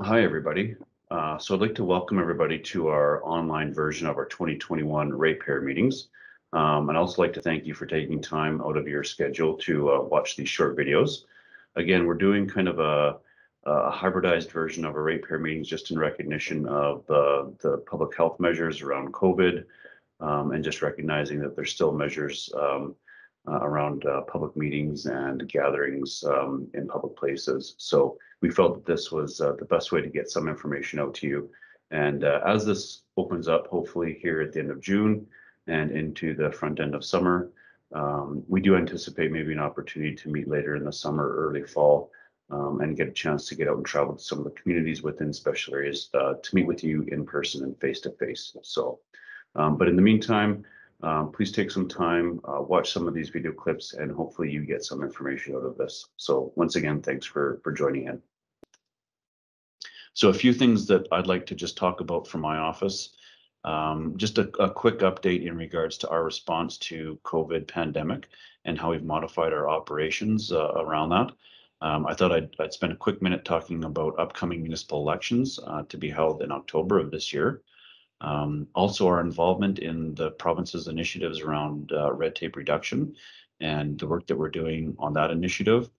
Hi, everybody. So I'd like to welcome everybody to our online version of our 2021 Ratepayer Meetings. And I'd also like to thank you for taking time out of your schedule to watch these short videos. Again, we're doing kind of a hybridized version of our Ratepayer Meetings just in recognition of the public health measures around COVID, and just recognizing that there's still measures around public meetings and gatherings in public places. So we felt that this was the best way to get some information out to you. And as this opens up, hopefully here at the end of June and into the front end of summer, we do anticipate maybe an opportunity to meet later in the summer, early fall, and get a chance to get out and travel to some of the communities within special areas to meet with you in person and face to face. So, but in the meantime, please take some time, watch some of these video clips, and hopefully you get some information out of this. So once again, thanks for joining in. So a few things that I'd like to just talk about from my office. Just a quick update in regards to our response to COVID pandemic and how we've modified our operations around that. I thought I'd spend a quick minute talking about upcoming municipal elections to be held in October of this year. Also, our involvement in the province's initiatives around red tape reduction and the work that we're doing on that initiative.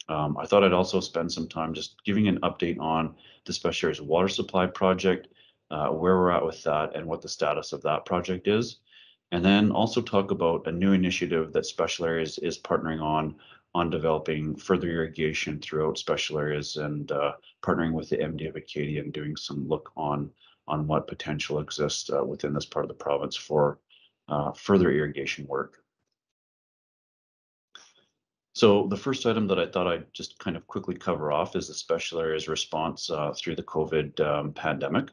I thought I'd also spend some time just giving an update on the Special Areas Water Supply Project, where we're at with that and what the status of that project is. And then also talk about a new initiative that Special Areas is partnering on developing further irrigation throughout Special Areas and partnering with the MD of Acadia and doing some look on what potential exists within this part of the province for further irrigation work. So the first item that I thought I'd just kind of quickly cover off is the Special Areas response through the COVID pandemic.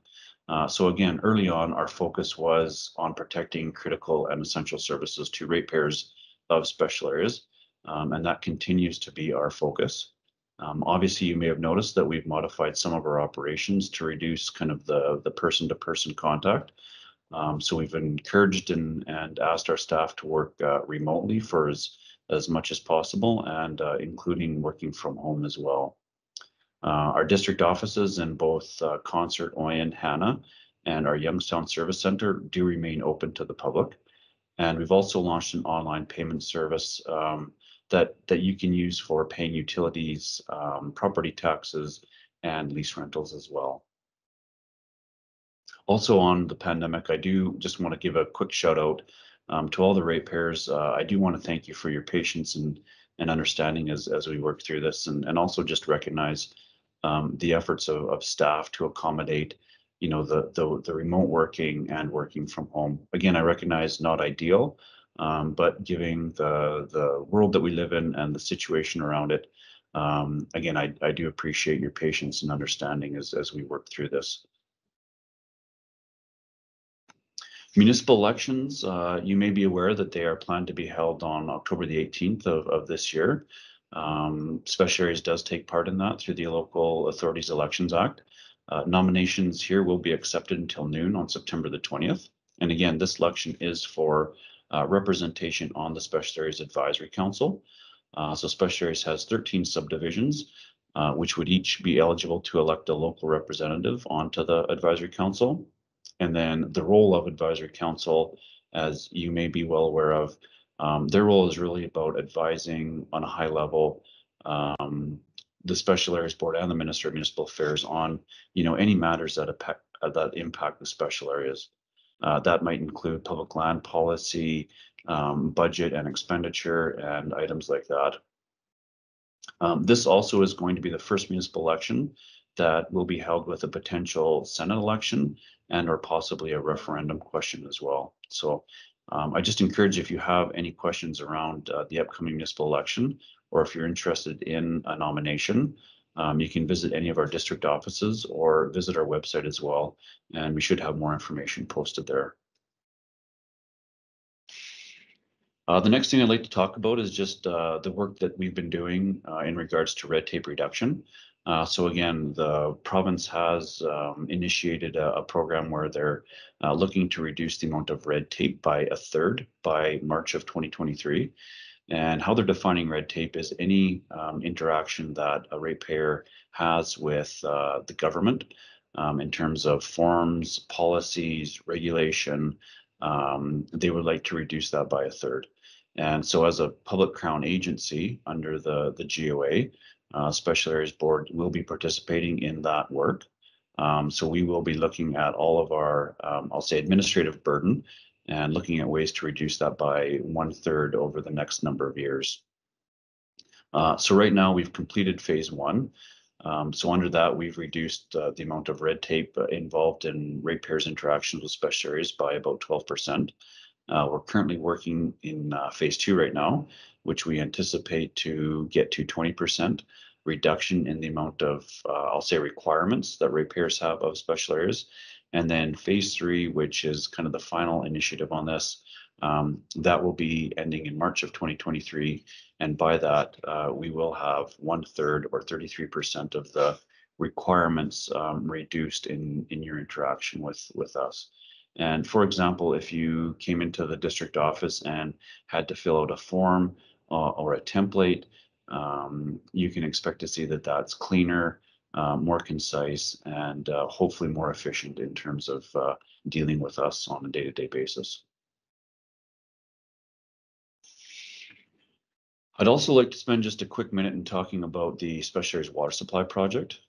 So again, early on, our focus was on protecting critical and essential services to ratepayers of Special Areas, and that continues to be our focus. Obviously, you may have noticed that we've modified some of our operations to reduce kind of the person-to-person contact. So we've encouraged and asked our staff to work remotely for as much as possible, and including working from home as well. Our district offices in both Concert, Oyen, Hanna, and our Youngstown Service Center do remain open to the public. And we've also launched an online payment service that you can use for paying utilities, property taxes, and lease rentals as well. Also on the pandemic, I do just want to give a quick shout out to all the ratepayers. I do want to thank you for your patience and understanding as we work through this, and also just recognize the efforts of staff to accommodate, you know, the remote working and working from home. Again, I recognize not ideal, but giving the world that we live in and the situation around it, again, I do appreciate your patience and understanding as we work through this. Municipal elections, you may be aware that they are planned to be held on October the 18th of this year. Special Areas does take part in that through the Local Authorities Elections Act. Nominations here will be accepted until noon on September the 20th. And again, this election is for representation on the Special Areas Advisory Council. So Special Areas has 13 subdivisions, which would each be eligible to elect a local representative onto the Advisory Council. And then the role of Advisory Council, as you may be well aware of, their role is really about advising on a high level the Special Areas Board and the Minister of Municipal Affairs on, you know, any matters that impact the Special Areas. That might include public land policy, budget and expenditure, and items like that. This also is going to be the first municipal election that will be held with a potential Senate election and or possibly a referendum question as well. So I just encourage, if you have any questions around the upcoming municipal election, or if you're interested in a nomination, you can visit any of our district offices or visit our website as well, and we should have more information posted there. The next thing I'd like to talk about is just the work that we've been doing in regards to red tape reduction. So again, the province has initiated a program where they're looking to reduce the amount of red tape by 1/3 by March of 2023. And how they're defining red tape is any interaction that a ratepayer has with the government in terms of forms, policies, regulation. They would like to reduce that by a third. And so as a public crown agency under the GOA, Special Areas Board will be participating in that work. So we will be looking at all of our, I'll say, administrative burden and looking at ways to reduce that by 1/3 over the next number of years. So right now we've completed phase one. So under that, we've reduced the amount of red tape involved in ratepayers' interactions with special areas by about 12%. We're currently working in phase two right now, which we anticipate to get to 20% reduction in the amount of, I'll say, requirements that ratepayers have of special areas. And then phase three, which is kind of the final initiative on this, that will be ending in March of 2023. And by that, we will have 1/3 or 33% of the requirements reduced in your interaction with us. And for example, if you came into the district office and had to fill out a form or a template, you can expect to see that that's cleaner, more concise, and hopefully more efficient in terms of dealing with us on a day-to-day basis. I'd also like to spend just a quick minute in talking about the Special Areas Water Supply Project.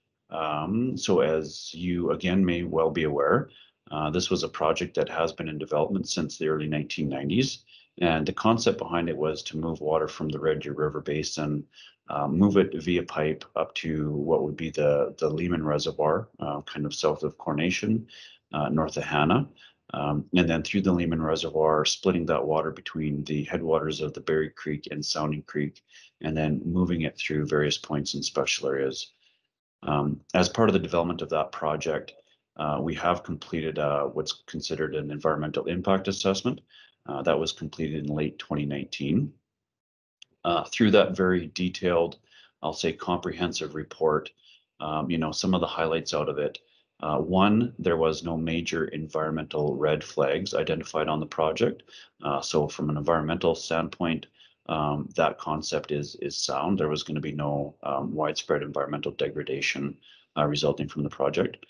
So as you again may well be aware, this was a project that has been in development since the early 1990s. And the concept behind it was to move water from the Red Deer River Basin, move it via pipe up to what would be the Lehman Reservoir, kind of south of Coronation, north of Hanna. And then through the Lehman Reservoir, splitting that water between the headwaters of the Berry Creek and Sounding Creek, and then moving it through various points in special areas. As part of the development of that project, we have completed what's considered an environmental impact assessment. That was completed in late 2019. Through that very detailed, I'll say comprehensive report, some of the highlights out of it. One, there was no major environmental red flags identified on the project. So from an environmental standpoint, that concept is sound. There was going to be no widespread environmental degradation resulting from the project.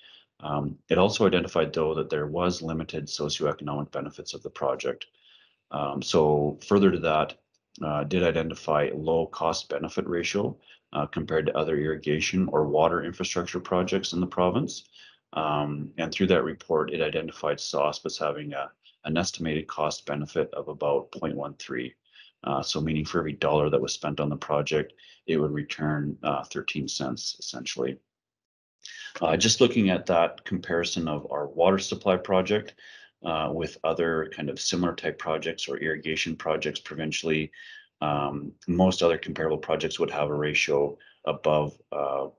It also identified, though, that there was limited socioeconomic benefits of the project. So further to that, did identify low cost benefit ratio compared to other irrigation or water infrastructure projects in the province. And through that report, it identified SOSP as having an estimated cost benefit of about 0.13. So meaning for every dollar that was spent on the project, it would return 13 cents essentially. Just looking at that comparison of our water supply project with other kind of similar type projects or irrigation projects provincially, most other comparable projects would have a ratio above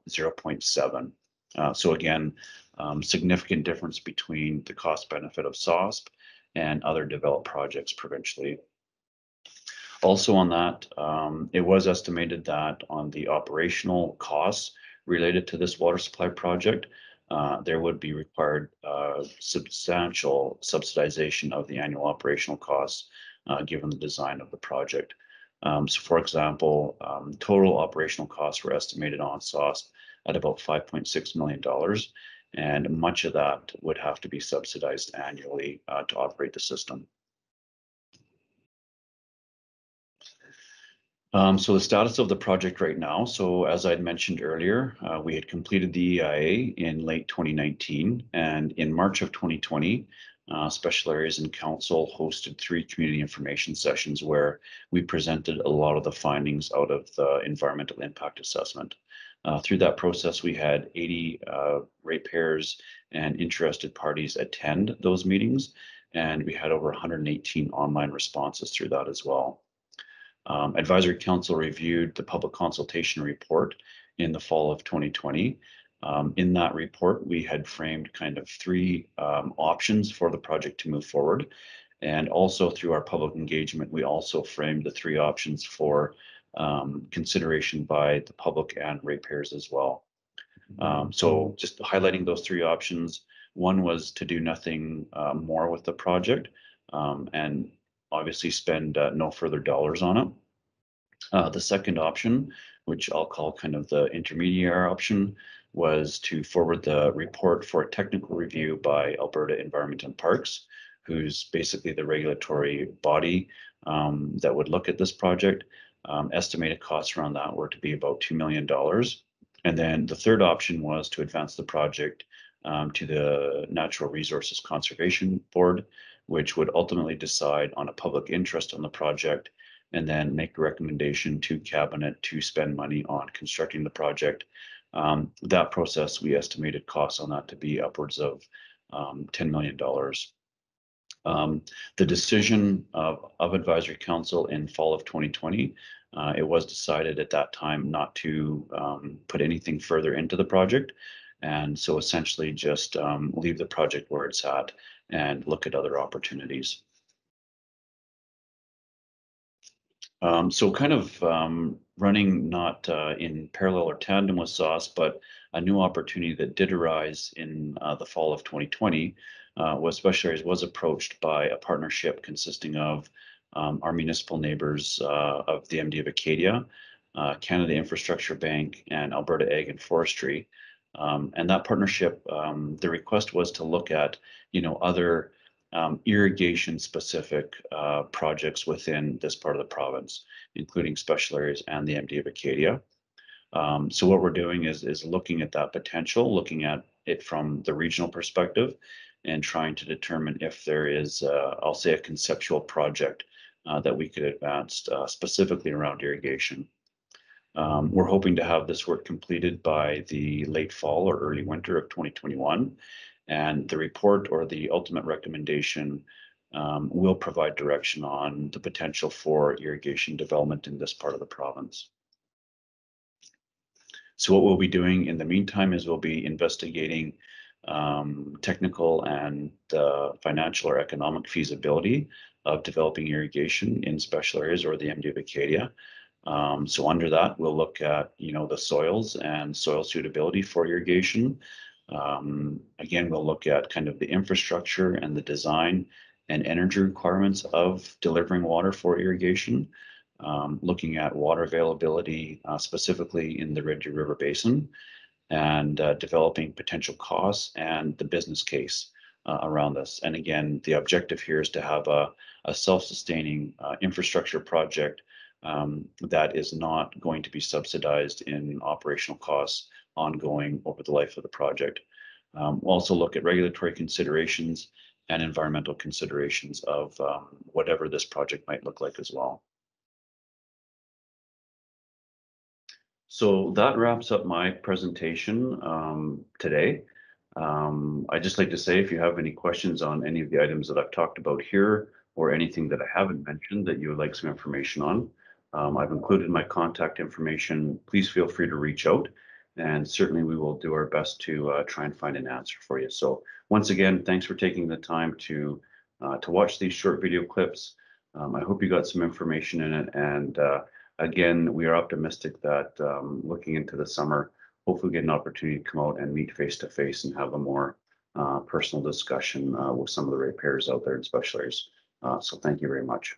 0.7. So again, significant difference between the cost benefit of SOSP and other developed projects provincially. Also on that, it was estimated that on the operational costs related to this water supply project, there would be required substantial subsidization of the annual operational costs given the design of the project. So for example, total operational costs were estimated on SOSP at about $5.6 million. And much of that would have to be subsidized annually to operate the system. So the status of the project right now. So as I'd mentioned earlier, we had completed the EIA in late 2019, and in March of 2020, Special Areas and Council hosted 3 community information sessions where we presented a lot of the findings out of the environmental impact assessment. Through that process, we had 80 ratepayers and interested parties attend those meetings, and we had over 118 online responses through that as well. Advisory Council reviewed the public consultation report in the fall of 2020. In that report, we had framed kind of 3 options for the project to move forward. And also through our public engagement, we also framed the 3 options for consideration by the public and ratepayers as well. So just highlighting those 3 options, one was to do nothing more with the project and obviously spend no further dollars on it. The second option which I'll call kind of the intermediary option, was to forward the report for a technical review by Alberta Environment and Parks, who's basically the regulatory body that would look at this project. Estimated costs around that were to be about $2 million. And then the third option was to advance the project to the Natural Resources Conservation Board, which would ultimately decide on a public interest on the project and then make a recommendation to Cabinet to spend money on constructing the project. That process, we estimated costs on that to be upwards of $10 million. The decision of Advisory Council in fall of 2020, it was decided at that time not to put anything further into the project. And so essentially just leave the project where it's at and look at other opportunities. So kind of running not in parallel or tandem with SAWS, but a new opportunity that did arise in the fall of 2020 was Special Areas was approached by a partnership consisting of our municipal neighbors of the MD of Acadia, Canada Infrastructure Bank, and Alberta Ag and Forestry. And that partnership, the request was to look at, other irrigation specific projects within this part of the province, including Special Areas and the MD of Acadia. So what we're doing is looking at that potential, looking at it from the regional perspective and trying to determine if there is, I'll say, a conceptual project that we could advance specifically around irrigation. We're hoping to have this work completed by the late fall or early winter of 2021. And the report or the ultimate recommendation will provide direction on the potential for irrigation development in this part of the province. So what we'll be doing in the meantime is we'll be investigating technical and financial or economic feasibility of developing irrigation in Special Areas or the MD of Acadia. So under that, we'll look at, the soils and soil suitability for irrigation. Again, we'll look at kind of the infrastructure and the design and energy requirements of delivering water for irrigation, looking at water availability, specifically in the Red Deer River Basin, and developing potential costs and the business case around this. And again, the objective here is to have a self-sustaining infrastructure project that is not going to be subsidized in operational costs ongoing over the life of the project. We'll also look at regulatory considerations and environmental considerations of whatever this project might look like as well. So that wraps up my presentation today. I'd just like to say, if you have any questions on any of the items that I've talked about here or anything that I haven't mentioned that you would like some information on, I've included my contact information. Please feel free to reach out, and certainly we will do our best to try and find an answer for you. So once again, thanks for taking the time to watch these short video clips. I hope you got some information in it, and again, we are optimistic that looking into the summer, hopefully get an opportunity to come out and meet face to face and have a more personal discussion with some of the ratepayers out there in Special Areas. So thank you very much.